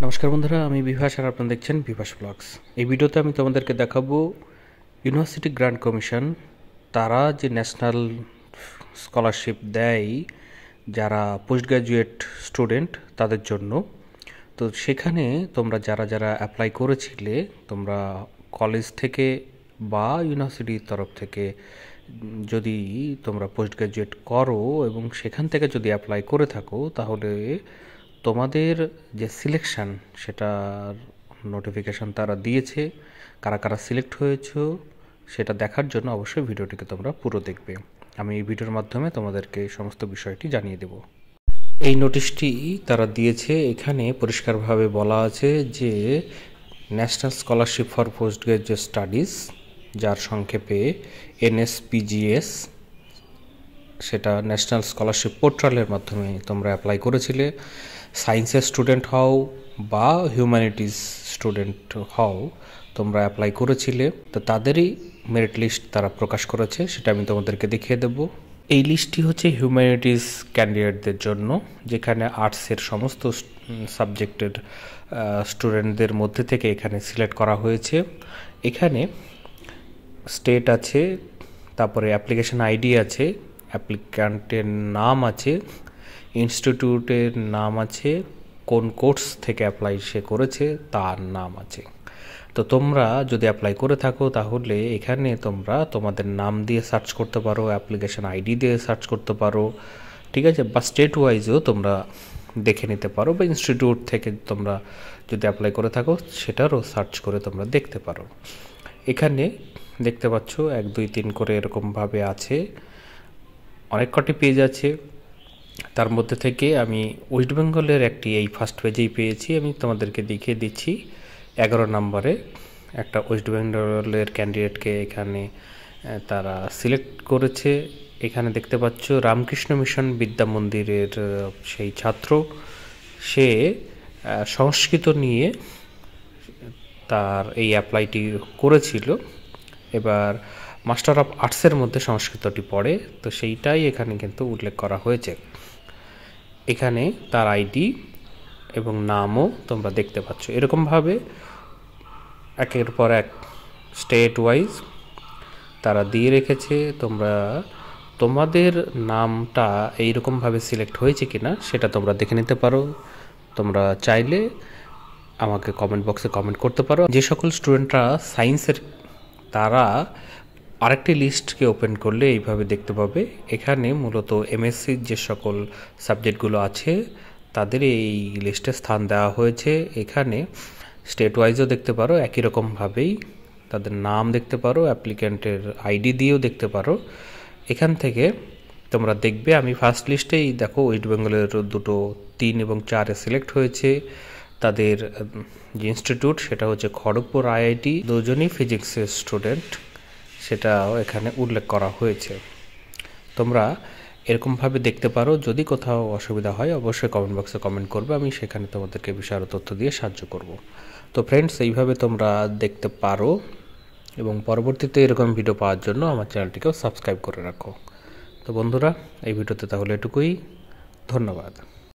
নমস্কার বন্ধুরা, আমি বিভাস আর আপনারা দেখছেন বিভাস ব্লগস। এই ভিডিওতে আমি তোমাদেরকে দেখাবো ইউনিভার্সিটি গ্র্যান্ট কমিশন তারা যে ন্যাশনাল স্কলারশিপ দেয় যারা পোস্ট গ্র্যাজুয়েট স্টুডেন্ট তাদের জন্য। তো সেখানে তোমরা যারা যারা অ্যাপ্লাই করেছিলে, তোমরা কলেজ থেকে বা ইউনিভার্সিটির তরফ থেকে যদি তোমরা পোস্ট গ্র্যাজুয়েট করো এবং সেখান থেকে যদি অ্যাপ্লাই করে থাকো, তাহলে তোমাদের যে সিলেকশান সেটার নোটিফিকেশান তারা দিয়েছে। কারা কারা সিলেক্ট হয়েছো সেটা দেখার জন্য অবশ্যই ভিডিওটিকে তোমরা পুরো দেখবে। আমি এই ভিডিওর মাধ্যমে তোমাদেরকে সমস্ত বিষয়টি জানিয়ে দেব। এই নোটিশটি তারা দিয়েছে, এখানে পরিষ্কারভাবে বলা আছে যে national scholarship for post graduate studies, যার সংক্ষেপে NSPGS, সেটা ন্যাশনাল স্কলারশিপ পোর্টালের মাধ্যমে তোমরা অ্যাপ্লাই করেছিলে। সায়েন্সের স্টুডেন্ট হও বা হিউম্যানিটিস স্টুডেন্ট হও, তোমরা অ্যাপ্লাই করেছিলে। তো তাদেরই মেরিট লিস্ট তারা প্রকাশ করেছে, সেটা আমি তোমাদেরকে দেখিয়ে দেব। এই লিস্টটি হচ্ছে হিউম্যানিটিস ক্যান্ডিডেটদের জন্য, যেখানে আর্টসের সমস্ত সাবজেক্টের স্টুডেন্টদের মধ্যে থেকে এখানে সিলেক্ট করা হয়েছে। এখানে স্টেট আছে, তারপরে অ্যাপ্লিকেশন আইডি আছে, অ্যাপ্লিক্যান্টের নাম আছে, ইনস্টিটিউটের নাম আছে, কোন কোর্স থেকে অ্যাপ্লাই সে করেছে তার নাম আছে। তো তোমরা যদি অ্যাপ্লাই করে থাকো তাহলে এখানে তোমরা তোমাদের নাম দিয়ে সার্চ করতে পারো, অ্যাপ্লিকেশন আইডি দিয়ে সার্চ করতে পারো, ঠিক আছে, বা স্টেট ওয়াইজও তোমরা দেখে নিতে পারো, বা ইনস্টিটিউট থেকে তোমরা যদি অ্যাপ্লাই করে থাকো সেটারও সার্চ করে তোমরা দেখতে পারো। এখানে দেখতে পাচ্ছ 1, 2, 3 করে এরকমভাবে আছে, অনেক কটি পেজ আছে। তার মধ্যে থেকে আমি ওয়েস্ট বেঙ্গলের একটি এই ফার্স্ট পেজেই পেয়েছি, আমি তোমাদেরকে দেখিয়ে দিচ্ছি। 11 নম্বরে একটা ওয়েস্ট বেঙ্গলের ক্যান্ডিডেটকে এখানে তারা সিলেক্ট করেছে। এখানে দেখতে পাচ্ছ রামকৃষ্ণ মিশন বিদ্যা মন্দিরের সেই ছাত্র, সে সংস্কৃত নিয়ে তার এই অ্যাপ্লাইটি করেছিল। এবার মাস্টার অফ আর্টসের মধ্যে সংস্কৃতটি পড়ে, তো সেইটাই এখানে কিন্তু উল্লেখ করা হয়েছে। এখানে তার আইডি এবং নামও তোমরা দেখতে পাচ্ছ। এরকমভাবে একের পর এক স্টেট ওয়াইজ তারা দিয়ে রেখেছে। তোমরা তোমাদের নামটা এইরকমভাবে সিলেক্ট হয়েছে কিনা সেটা তোমরা দেখে নিতে পারো। তোমরা চাইলে আমাকে কমেন্ট বক্সে কমেন্ট করতে পারো। যে সকল স্টুডেন্টরা সায়েন্সের, তারা আরেকটি লিস্টকে ওপেন করলে এইভাবে দেখতে পাবে। এখানে মূলত MSCর যে সকল সাবজেক্টগুলো আছে তাদের এই লিস্টে স্থান দেওয়া হয়েছে। এখানে স্টেট ওয়াইজও দেখতে পারো, একই রকমভাবেই তাদের নাম দেখতে পারো, অ্যাপ্লিক্যান্টের আইডি দিয়েও দেখতে পারো। এখান থেকে তোমরা দেখবে, আমি ফার্স্ট লিস্টেই দেখো ওয়েস্ট বেঙ্গলের 2, 3 এবং 4 সিলেক্ট হয়েছে। তাদের যে ইনস্টিটিউট সেটা হচ্ছে খড়গপুর IIT, দুজনই ফিজিক্সের স্টুডেন্ট, সেটাও এখানে উল্লেখ করা হয়েছে। তোমরা এরকমভাবে দেখতে পারো। যদি কোথাও অসুবিধা হয় অবশ্যই কমেন্ট বক্সে কমেন্ট করবে, আমি সেখানে তোমাদেরকে বিষয় আরও তথ্য দিয়ে সাহায্য করব। তো ফ্রেন্ডস, এইভাবে তোমরা দেখতে পারো এবং পরবর্তীতে এরকম ভিডিও পাওয়ার জন্য আমার চ্যানেলটিকেও সাবস্ক্রাইব করে রাখো। তো বন্ধুরা, এই ভিডিওতে তাহলে এটুকুই। ধন্যবাদ।